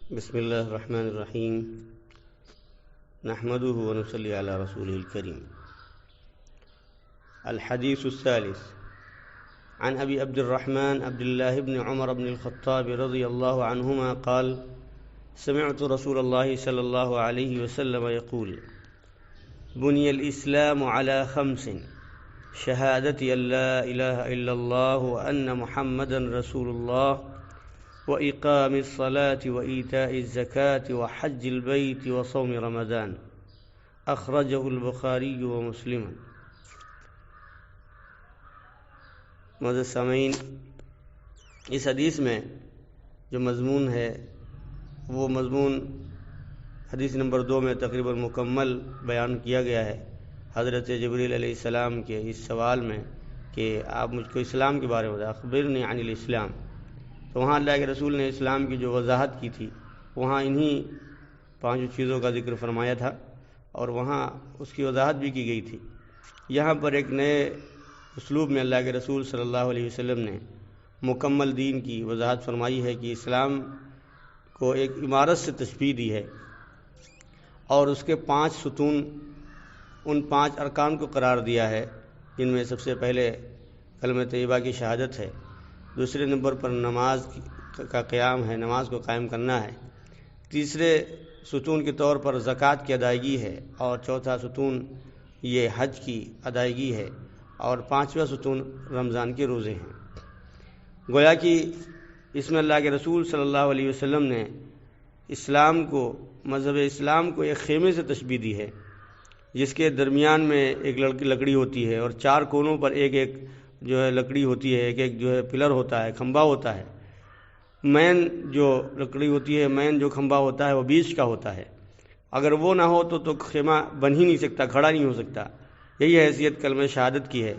بسم الله الرحمن الرحيم نحمده ونصلي على رسوله الكريم. الحديث الثالث عن أبي عبد الرحمن عبد الله بن عمر بن الخطاب رضي الله عنهما قال: سمعت رسول الله صلى الله عليه وسلم يقول: بني الإسلام على 5: شهادة أن لا إله إلا الله وأن محمدا رسول الله وإقام الصلاة وإيتاء الزكاة وحج البيت وصوم رمضان. أخرجه البخاري ومسلم. معزز سامعین، اس حدیث میں جو مضمون ہے وہ مضمون حدیث نمبر 2 میں تقریباً مکمل بیان کیا گیا ہے. حضرت جبریل علیہ السلام کے اس سوال میں کہ آپ مجھ کو اسلام کے بارے میں بتائیں، اخبرنی عن الاسلام، تو وہاں اللہ کے رسول نے اسلام کی جو وضاحت کی تھی وہاں انہی 5 چیزوں کا ذکر فرمایا تھا اور وہاں اس کی وضاحت بھی کی گئی تھی. یہاں پر ایک نئے اسلوب میں اللہ کے رسول صلی اللہ علیہ وسلم نے مکمل دین کی وضاحت فرمائی ہے کہ اسلام کو ایک عمارت سے تشبیہ دی ہے اور اس کے 5 ستون، ان 5 ارکان کو قرار دیا ہے، جن میں سب سے پہلے کلمہ طیبہ کی شہادت ہے، دوسرے نمبر پر نماز کا قیام ہے، نماز کو قائم کرنا ہے، تیسرے ستون کے طور پر زکوٰۃ کی ادائیگی ہے، اور چوتھا ستون یہ حج کی ادائیگی ہے، اور 5واں ستون رمضان کے روزے ہیں. گویا کہ اس میں اللہ کے رسول صلی اللہ علیہ وسلم نے اسلام کو، مذہب اسلام کو ایک خیمے سے تشبیہ دی ہے، جس کے درمیان میں ایک لکڑی ہوتی ہے اور 4 کونوں پر ایک ایک جو ہے لکڑی ہوتی ہے، ایک ایک جو ہے پلر ہوتا ہے، کھمبا ہوتا ہے. مین جو لکڑی ہوتی ہے، مین جو کھمبا ہوتا ہے وہ بیچ کا ہوتا ہے. اگر وہ نہ ہو تو خیمہ بن ہی نہیں سکتا، کھڑا نہیں ہو سکتا. یہی حیثیت کلمہ شہادت کی ہے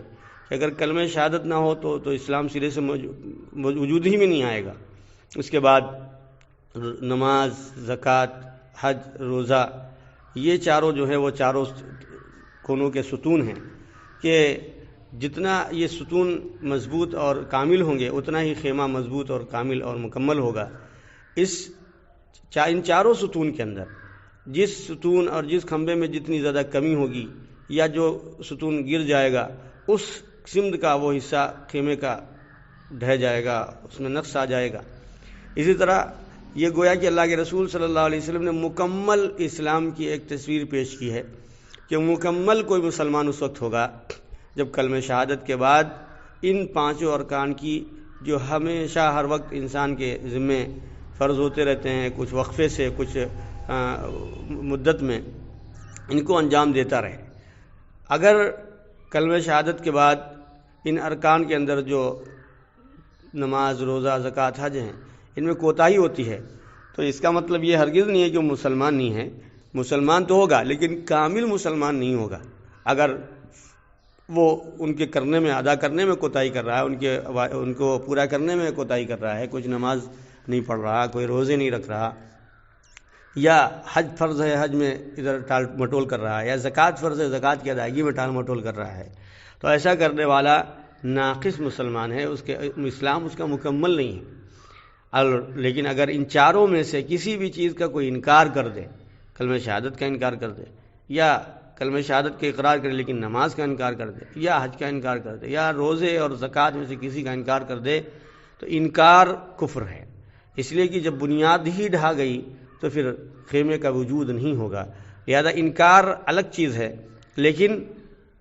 کہ اگر کلمہ شہادت نہ ہو تو اسلام سرے سے وجود ہی میں نہیں آئے گا. اس کے بعد نماز، زکوٰۃ، حج، روزہ، یہ چاروں جو ہے وہ چاروں کونوں کے ستون ہیں کہ جتنا یہ ستون مضبوط اور کامل ہوں گے اتنا ہی خیمہ مضبوط اور کامل اور مکمل ہوگا. ان چاروں ستون کے اندر جس ستون اور جس کھمبے میں جتنی زیادہ کمی ہوگی یا جو ستون گر جائے گا اس سمت کا وہ حصہ خیمے کا ڈھہ جائے گا، اس میں نقص آ جائے گا. اسی طرح یہ گویا کہ اللہ کے رسول صلی اللہ علیہ وسلم نے مکمل اسلام کی ایک تصویر پیش کی ہے کہ مکمل کوئی مسلمان اس وقت ہوگا جب کلمہ شہادت کے بعد ان 5 ارکان کی جو ہمیشہ ہر وقت انسان کے ذمے فرض ہوتے رہتے ہیں، کچھ وقفے سے کچھ مدت میں، ان کو انجام دیتا رہے. اگر کلمہ شہادت کے بعد ان ارکان کے اندر جو نماز، روزہ، زکوٰۃ، حج ہیں ان میں کوتاہی ہوتی ہے تو اس کا مطلب یہ ہرگز نہیں ہے کہ وہ مسلمان نہیں ہے. مسلمان تو ہوگا لیکن کامل مسلمان نہیں ہوگا. اگر وہ ان کے کرنے میں، ادا کرنے میں کوتاہی کر رہا ہے، ان کو پورا کرنے میں کوتاہی کر رہا ہے، کچھ نماز نہیں پڑھ رہا، کوئی روزے نہیں رکھ رہا، یا حج فرض ہے حج میں ادھر ٹال مٹول کر رہا ہے، یا زکوٰۃ فرض ہے زکوٰۃ کی ادائیگی میں ٹال مٹول کر رہا ہے، تو ایسا کرنے والا ناقص مسلمان ہے، اس کے اسلام اس کا مکمل نہیں ہے. لیکن اگر ان چاروں میں سے کسی بھی چیز کا کوئی انکار کر دے، کلمہ شہادت کا انکار کر دے، یا کلمہ شہادت کے اقرار کرے لیکن نماز کا انکار کر دے، یا حج کا انکار کر دے، یا روزے اور زکوٰۃ میں سے کسی کا انکار کر دے، تو انکار کفر ہے. اس لیے کہ جب بنیاد ہی ڈھا گئی تو پھر خیمے کا وجود نہیں ہوگا. لہذا انکار الگ چیز ہے، لیکن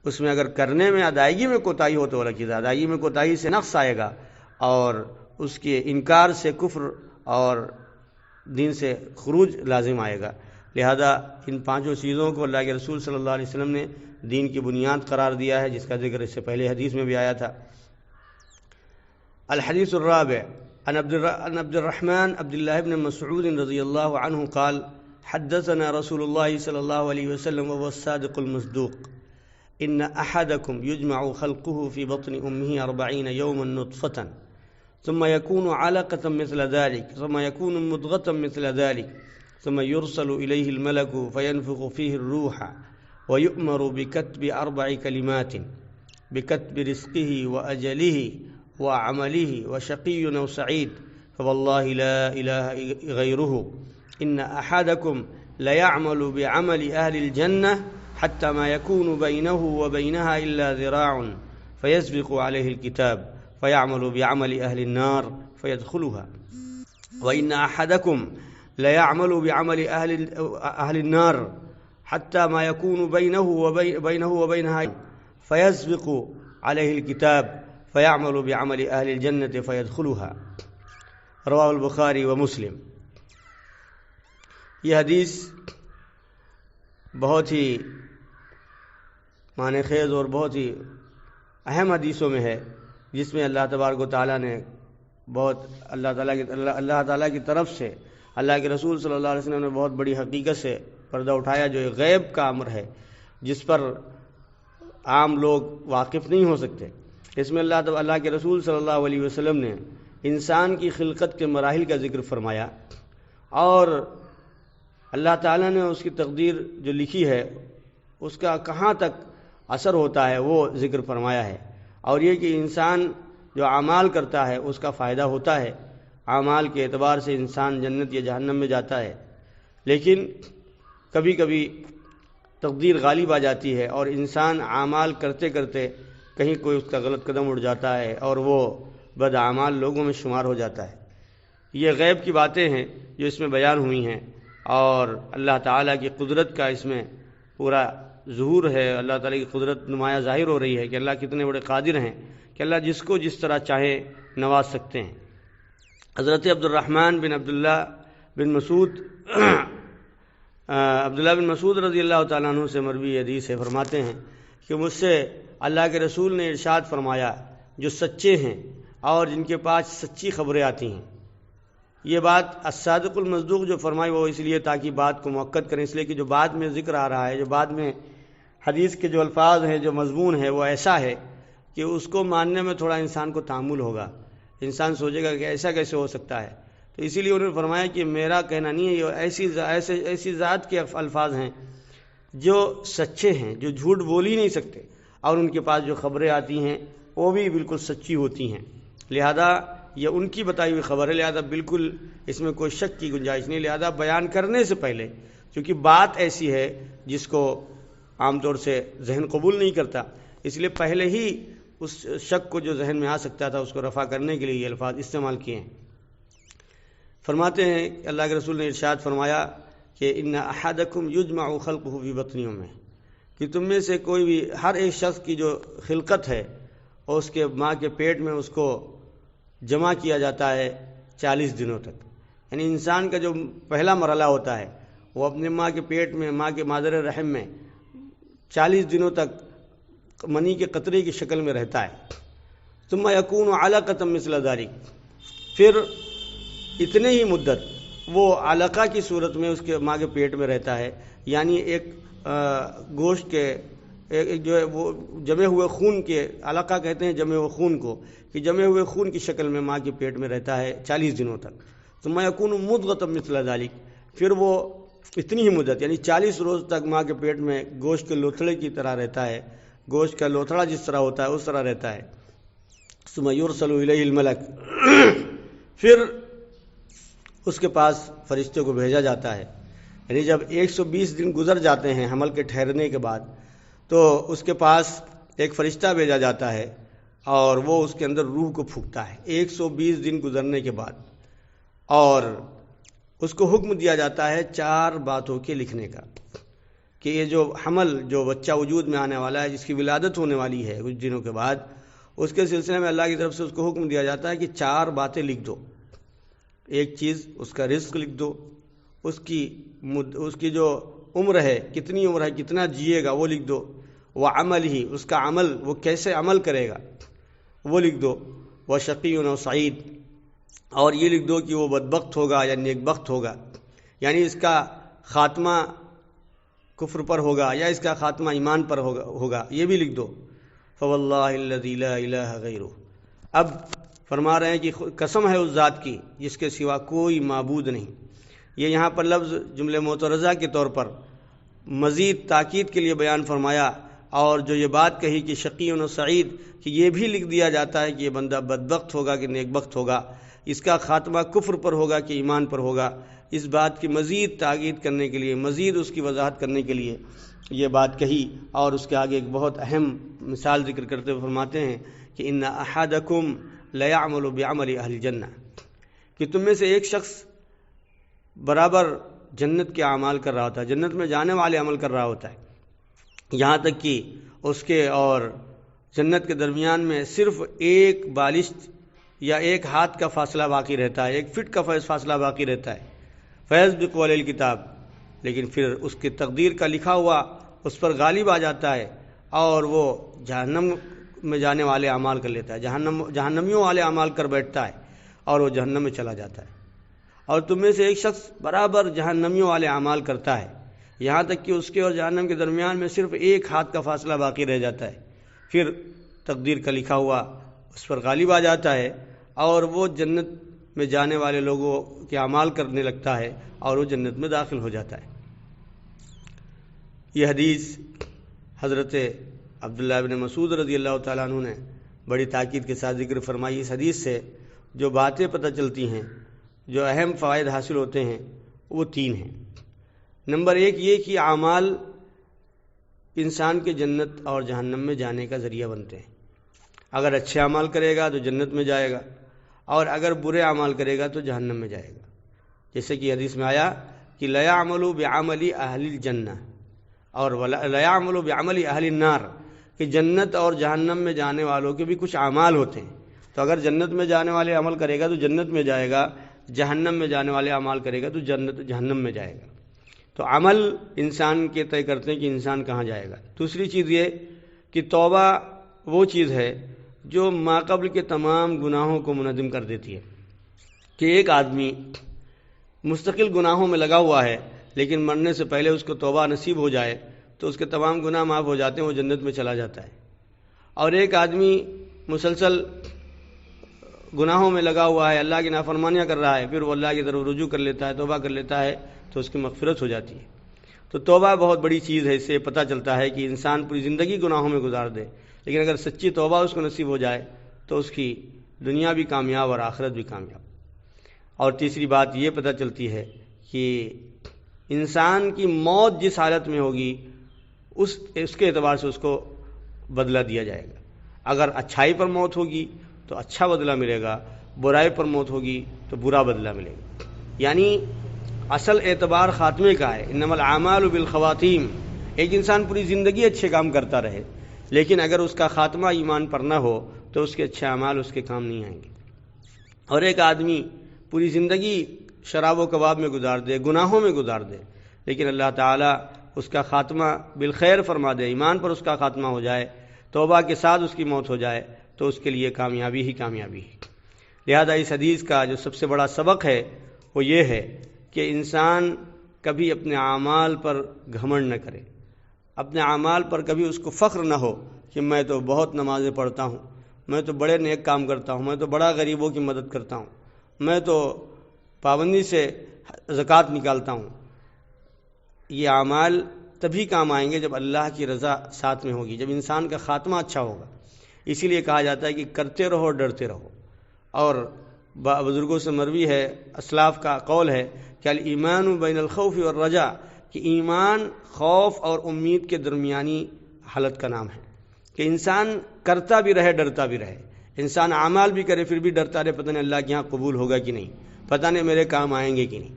اس میں اگر کرنے میں، ادائیگی میں کوتاہی ہو تو الگ چیز ہے. ادائیگی میں کوتاہی سے نقص آئے گا اور اس کے انکار سے کفر اور دین سے خروج لازم آئے گا. لہذا ان 5 چیزوں کو اللہ کے رسول صلی اللہ علیہ وسلم نے دین کی بنیاد قرار دیا ہے، جس کا ذکر اس سے پہلے حدیث میں بھی آیا تھا. الحدیث الرابع عن عبد الرحمن عبد الله بن مسعود رضي الله عنه قال: حدثنا رسول الله صلى الله عليه وسلم وهو الصادق المصدوق: إن أحدكم يجمع خلقه في بطن أمه 40 يوما نطفة ثم يكون علقة مثل ذلك ثم يكون مضغة مثل ذلك ثم يرسل إليه الملك فينفخ فيه الروح ويؤمر بكتب 4 كلمات: بكتب رزقه وأجله وعمله وشقي أو سعيد، فواللہ لا الہ غیرہ ان احدکم لیعمل بعمل اہل الجنہ حتی ما یکون بینہ وبینہا الا ذراع فیسبق علیہ الکتاب فیعمل بعمل اہل النار فیدخلها وان احدکم لیعمل بعمل اہل النار حتی ما یکون بینہ وبینہا فیسبق علیہ الکتاب فیعمل بعمل اہل الجنة فیدخلها رواہ البخاری و مسلم۔ یہ حدیث بہت ہی معنی خیز اور بہت ہی اہم حدیثوں میں ہے، جس میں اللہ تبارک و تعالیٰ نے بہت اللہ تعالیٰ کی طرف سے اللہ کے رسول صلی اللہ علیہ وسلم نے بہت بڑی حقیقت سے پردہ اٹھایا، جو ایک غیب کا امر ہے جس پر عام لوگ واقف نہیں ہو سکتے۔ اس میں اللہ کے رسول صلی اللہ علیہ وسلم نے انسان کی خلقت کے مراحل کا ذکر فرمایا، اور اللہ تعالیٰ نے اس کی تقدیر جو لکھی ہے اس کا کہاں تک اثر ہوتا ہے وہ ذکر فرمایا ہے، اور یہ کہ انسان جو اعمال کرتا ہے اس کا فائدہ ہوتا ہے، اعمال کے اعتبار سے انسان جنت یا جہنم میں جاتا ہے، لیکن کبھی کبھی تقدیر غالب آ جاتی ہے اور انسان اعمال کرتے کرتے کہیں کوئی اس کا غلط قدم اٹھ جاتا ہے اور وہ بد اعمال لوگوں میں شمار ہو جاتا ہے۔ یہ غیب کی باتیں ہیں جو اس میں بیان ہوئی ہیں، اور اللہ تعالیٰ کی قدرت کا اس میں پورا ظہور ہے۔ اللہ تعالیٰ کی قدرت نمایاں ظاہر ہو رہی ہے کہ اللہ کتنے بڑے قادر ہیں کہ اللہ جس کو جس طرح چاہے نواز سکتے ہیں۔ حضرت عبدالرحمن بن عبداللہ بن مسعود رضی اللہ تعالیٰ عنہ سے مروی حدیث ہے، فرماتے ہیں کہ مجھ سے اللہ کے رسول نے ارشاد فرمایا، جو سچے ہیں اور جن کے پاس سچی خبریں آتی ہیں۔ یہ بات الصادق المصدوق جو فرمائی وہ اس لیے تاکہ بات کو مؤکد کریں، اس لیے کہ جو بعد میں ذکر آ رہا ہے، جو بعد میں حدیث کے جو الفاظ ہیں، جو مضمون ہے، وہ ایسا ہے کہ اس کو ماننے میں تھوڑا انسان کو تحمل ہوگا، انسان سوچے گا کہ ایسا کیسے ہو سکتا ہے۔ تو اسی لیے انہوں نے فرمایا کہ میرا کہنا نہیں ہے، یہ ایسی ذات کے الفاظ ہیں جو سچے ہیں، جو جھوٹ بول ہی نہیں سکتے، اور ان کے پاس جو خبریں آتی ہیں وہ بھی بالکل سچی ہوتی ہیں، لہذا یہ ان کی بتائی ہوئی خبر ہے، لہذا بالکل اس میں کوئی شک کی گنجائش نہیں۔ لہذا بیان کرنے سے پہلے، کیونکہ بات ایسی ہے جس کو عام طور سے ذہن قبول نہیں کرتا، اس لیے پہلے ہی اس شک کو جو ذہن میں آ سکتا تھا اس کو رفع کرنے کے لیے یہ الفاظ استعمال کیے ہیں۔ فرماتے ہیں کہ اللہ کے رسول نے ارشاد فرمایا کہ ان احدکم یجمع خلقہ فی بطن امہ، کہ تم میں سے کوئی بھی، ہر ایک شخص کی جو خلقت ہے اور اس کے ماں کے پیٹ میں اس کو جمع کیا جاتا ہے 40 دنوں تک، یعنی انسان کا جو پہلا مرحلہ ہوتا ہے وہ اپنے ماں کے پیٹ میں، ماں کے مادر رحم میں 40 دنوں تک منی کے قطرے کی شکل میں رہتا ہے۔ ثم یکون علقۃ مثل ذلک، پھر اتنے ہی مدت وہ علقہ کی صورت میں اس کے ماں کے پیٹ میں رہتا ہے، یعنی ایک گوشت کے ایک جو ہے وہ جمے ہوئے خون کے، علقہ کہتے ہیں جمے ہوئے خون کو، کہ جمے ہوئے خون کی شکل میں ماں کے پیٹ میں رہتا ہے 40 دنوں تک۔ ثم یکون مضغۃ مثل ذلک، پھر وہ اتنی ہی مدت یعنی 40 روز تک ماں کے پیٹ میں گوشت کے لوتھڑے کی طرح رہتا ہے، گوشت کا لوتھڑا جس طرح ہوتا ہے اس طرح رہتا ہے۔ ثم یرسل الیہ الملک، پھر اس کے پاس فرشتے کو بھیجا جاتا ہے، یعنی جب 120 دن گزر جاتے ہیں حمل کے ٹھہرنے کے بعد، تو اس کے پاس ایک فرشتہ بھیجا جاتا ہے اور وہ اس کے اندر روح کو پھونکتا ہے 120 دن گزرنے کے بعد، اور اس کو حکم دیا جاتا ہے 4 باتوں کے لکھنے کا، کہ یہ جو حمل، جو بچہ وجود میں آنے والا ہے، جس کی ولادت ہونے والی ہے کچھ دنوں کے بعد، اس کے سلسلے میں اللہ کی طرف سے اس کو حکم دیا جاتا ہے کہ 4 باتیں لکھ دو۔ ایک چیز اس کا رزق لکھ دو، اس کی جو عمر ہے، کتنی عمر ہے، کتنا جیے گا وہ لکھ دو، وہ عمل ہی، اس کا عمل، وہ کیسے عمل کرے گا وہ لکھ دو، وہ شقی و سعید، اور یہ لکھ دو کہ وہ بدبخت ہوگا یا نیک بخت ہوگا، یعنی اس کا خاتمہ کفر پر ہوگا یا اس کا خاتمہ ایمان پر ہوگا، یہ بھی لکھ دو۔ فواللہ الذی لا الہ غیرہ، اب فرما رہے ہیں کہ قسم ہے اس ذات کی جس کے سوا کوئی معبود نہیں۔ یہ یہاں پر لفظ جملے معترضہ کے طور پر مزید تاکید کے لیے بیان فرمایا، اور جو یہ بات کہی کہ شقی و سعید، کہ یہ بھی لکھ دیا جاتا ہے کہ یہ بندہ بدبخت ہوگا کہ نیک بخت ہوگا، اس کا خاتمہ کفر پر ہوگا کہ ایمان پر ہوگا، اس بات کی مزید تاکید کرنے کے لیے، مزید اس کی وضاحت کرنے کے لیے یہ بات کہی، اور اس کے آگے ایک بہت اہم مثال ذکر کرتے ہوئے فرماتے ہیں کہ ان احدکم لیعمل بعمل اہل الجنہ، کہ تم میں سے ایک شخص برابر جنت کے اعمال کر رہا ہوتا ہے، جنت میں جانے والے عمل کر رہا ہوتا ہے، یہاں تک کہ اس کے اور جنت کے درمیان میں صرف ایک بالشت یا ایک ہاتھ کا فاصلہ باقی رہتا ہے، ایک فٹ کا فاصلہ باقی رہتا ہے، فیسبق علیہ الکتاب، لیکن پھر اس کی تقدیر کا لکھا ہوا اس پر غالب آ جاتا ہے اور وہ جہنم میں جانے والے اعمال کر لیتا ہے، جہنمیوں والے اعمال کر بیٹھتا ہے اور وہ جہنم میں چلا جاتا ہے۔ اور تم میں سے ایک شخص برابر جہنمیوں والے اعمال کرتا ہے، یہاں تک کہ اس کے اور جہنم کے درمیان میں صرف ایک ہاتھ کا فاصلہ باقی رہ جاتا ہے، پھر تقدیر کا لکھا ہوا اس پر غالب آ جاتا ہے اور وہ جنت میں جانے والے لوگوں کے اعمال کرنے لگتا ہے اور وہ جنت میں داخل ہو جاتا ہے۔ یہ حدیث حضرت عبداللہ بن مسعود رضی اللہ تعالیٰ عنہ نے بڑی تاکید کے ساتھ ذکر فرمائی۔ اس حدیث سے جو باتیں پتہ چلتی ہیں، جو اہم فوائد حاصل ہوتے ہیں، وہ تین ہیں۔ نمبر ایک یہ کہ اعمال انسان کے جنت اور جہنم میں جانے کا ذریعہ بنتے ہیں۔ اگر اچھے اعمال کرے گا تو جنت میں جائے گا، اور اگر برے اعمال کرے گا تو جہنم میں جائے گا، جیسے کہ حدیث میں آیا کہ لیعمل بعمل اہل الجنہ اور لیعمل بعمل اہل النار، کہ جنت اور جہنم میں جانے والوں کے بھی کچھ اعمال ہوتے ہیں، تو اگر جنت میں جانے والے عمل کرے گا تو جنت میں جائے گا، جہنم میں جانے والے اعمال کرے گا تو جہنم میں جائے گا۔ تو عمل انسان کے طے کرتے ہیں کہ انسان کہاں جائے گا۔ دوسری چیز یہ کہ توبہ وہ چیز ہے جو ماقبل کے تمام گناہوں کو منہدم کر دیتی ہے، کہ ایک آدمی مستقل گناہوں میں لگا ہوا ہے لیکن مرنے سے پہلے اس کو توبہ نصیب ہو جائے تو اس کے تمام گناہ معاف ہو جاتے ہیں، وہ جنت میں چلا جاتا ہے۔ اور ایک آدمی مسلسل گناہوں میں لگا ہوا ہے، اللہ کی نافرمانیاں کر رہا ہے، پھر وہ اللہ کی طرف رجوع کر لیتا ہے، توبہ کر لیتا ہے تو اس کی مغفرت ہو جاتی ہے۔ تو توبہ بہت بڑی چیز ہے، اس سے پتہ چلتا ہے کہ انسان پوری زندگی گناہوں میں گزار دے، لیکن اگر سچی توبہ اس کو نصیب ہو جائے تو اس کی دنیا بھی کامیاب اور آخرت بھی کامیاب۔ اور تیسری بات یہ پتہ چلتی ہے کہ انسان کی موت جس حالت میں ہوگی اس کے اعتبار سے اس کو بدلہ دیا جائے گا۔ اگر اچھائی پر موت ہوگی تو اچھا بدلہ ملے گا، برائی پر موت ہوگی تو برا بدلہ ملے گا۔ یعنی اصل اعتبار خاتمے کا ہے، انما الاعمال بالخواتیم۔ ایک انسان پوری زندگی اچھے کام کرتا رہے لیکن اگر اس کا خاتمہ ایمان پر نہ ہو تو اس کے اچھے اعمال اس کے کام نہیں آئیں گے۔ اور ایک آدمی پوری زندگی شراب و کباب میں گزار دے، گناہوں میں گزار دے، لیکن اللہ تعالیٰ اس کا خاتمہ بالخیر فرما دے، ایمان پر اس کا خاتمہ ہو جائے، توبہ کے ساتھ اس کی موت ہو جائے تو اس کے لیے کامیابی ہی کامیابی ہے۔ لہذا اس حدیث کا جو سب سے بڑا سبق ہے وہ یہ ہے کہ انسان کبھی اپنے اعمال پر گھمنڈ نہ کرے، اپنے اعمال پر کبھی اس کو فخر نہ ہو کہ میں تو بہت نمازیں پڑھتا ہوں، میں تو بڑے نیک کام کرتا ہوں، میں تو بڑا غریبوں کی مدد کرتا ہوں، میں تو پابندی سے زکوٰۃ نکالتا ہوں۔ یہ اعمال تبھی کام آئیں گے جب اللہ کی رضا ساتھ میں ہوگی، جب انسان کا خاتمہ اچھا ہوگا۔ اسی لیے کہا جاتا ہے کہ کرتے رہو، ڈرتے رہو۔ اور بزرگوں سے مروی ہے، اسلاف کا قول ہے کہ الایمان بین الخوف والرجاء، کہ ایمان خوف اور امید کے درمیانی حالت کا نام ہے، کہ انسان کرتا بھی رہے، ڈرتا بھی رہے۔ انسان اعمال بھی کرے پھر بھی ڈرتا رہے، پتہ نہیں اللہ کے یہاں قبول ہوگا کہ نہیں، پتہ نہیں میرے کام آئیں گے کہ نہیں۔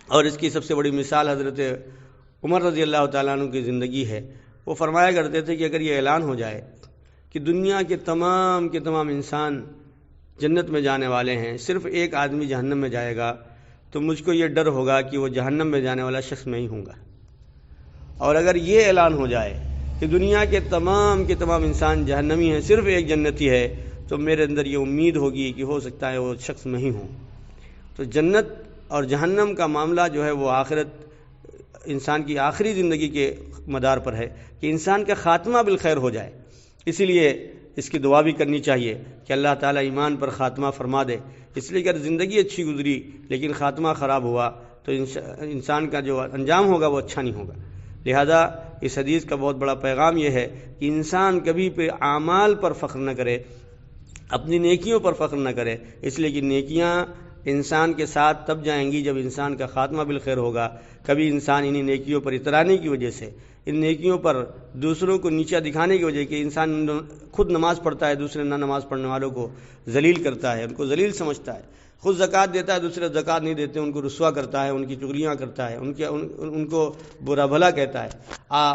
اور اس کی سب سے بڑی مثال حضرت عمر رضی اللہ تعالیٰ عنہ کی زندگی ہے۔ وہ فرمایا کرتے تھے کہ اگر یہ اعلان ہو جائے کہ دنیا کے تمام انسان جنت میں جانے والے ہیں، صرف ایک آدمی جہنم میں جائے گا، تو مجھ کو یہ ڈر ہوگا کہ وہ جہنم میں جانے والا شخص میں ہی ہوں گا۔ اور اگر یہ اعلان ہو جائے کہ دنیا کے تمام انسان جہنمی ہیں، صرف ایک جنتی ہے، تو میرے اندر یہ امید ہوگی کہ ہو سکتا ہے وہ شخص میں ہی ہوں۔ تو جنت اور جہنم کا معاملہ جو ہے وہ آخرت انسان کی آخری زندگی کے مدار پر ہے کہ انسان کا خاتمہ بالخیر ہو جائے۔ اسی لیے اس کی دعا بھی کرنی چاہیے کہ اللہ تعالیٰ ایمان پر خاتمہ فرما دے۔ اس لیے اگر زندگی اچھی گزری لیکن خاتمہ خراب ہوا تو انسان کا جو انجام ہوگا وہ اچھا نہیں ہوگا۔ لہذا اس حدیث کا بہت بڑا پیغام یہ ہے کہ انسان کبھی اعمال پر فخر نہ کرے، اپنی نیکیوں پر فخر نہ کرے، اس لیے کہ نیکیاں انسان کے ساتھ تب جائیں گی جب انسان کا خاتمہ بالخیر ہوگا۔ کبھی انسان انہی نیکیوں پر اترانے کی وجہ سے، ان نیکیوں پر دوسروں کو نیچا دکھانے کی وجہ کہ انسان خود نماز پڑھتا ہے، دوسرے نہ نماز پڑھنے والوں کو ذلیل کرتا ہے، ان کو ذلیل سمجھتا ہے، خود زکوٰۃ دیتا ہے، دوسرے زکوٰۃ نہیں دیتے ان کو رسوا کرتا ہے، ان کی چغلیاں کرتا ہے، ان کو برا بھلا کہتا ہے۔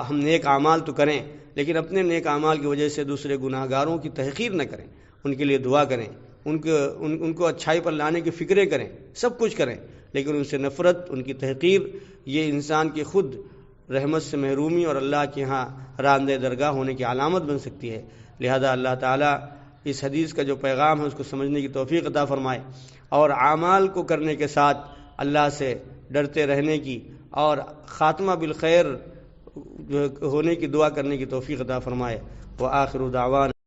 ہم نیک اعمال تو کریں، لیکن اپنے نیک اعمال کی وجہ سے دوسرے گناہ گاروں کی تحقیر نہ کریں، ان کے لیے دعا کریں، ان کو اچھائی پر لانے کی فکریں کریں، سب کچھ کریں، لیکن ان سے نفرت، ان کی تحقیر، یہ انسان کی خود رحمت سے محرومی اور اللہ کے ہاں راندہ درگاہ ہونے کی علامت بن سکتی ہے۔ لہذا اللہ تعالیٰ اس حدیث کا جو پیغام ہے اس کو سمجھنے کی توفیق عطا فرمائے، اور اعمال کو کرنے کے ساتھ اللہ سے ڈرتے رہنے کی اور خاتمہ بالخیر ہونے کی دعا کرنے کی توفیق عطا فرمائے۔ وآخر دعوانا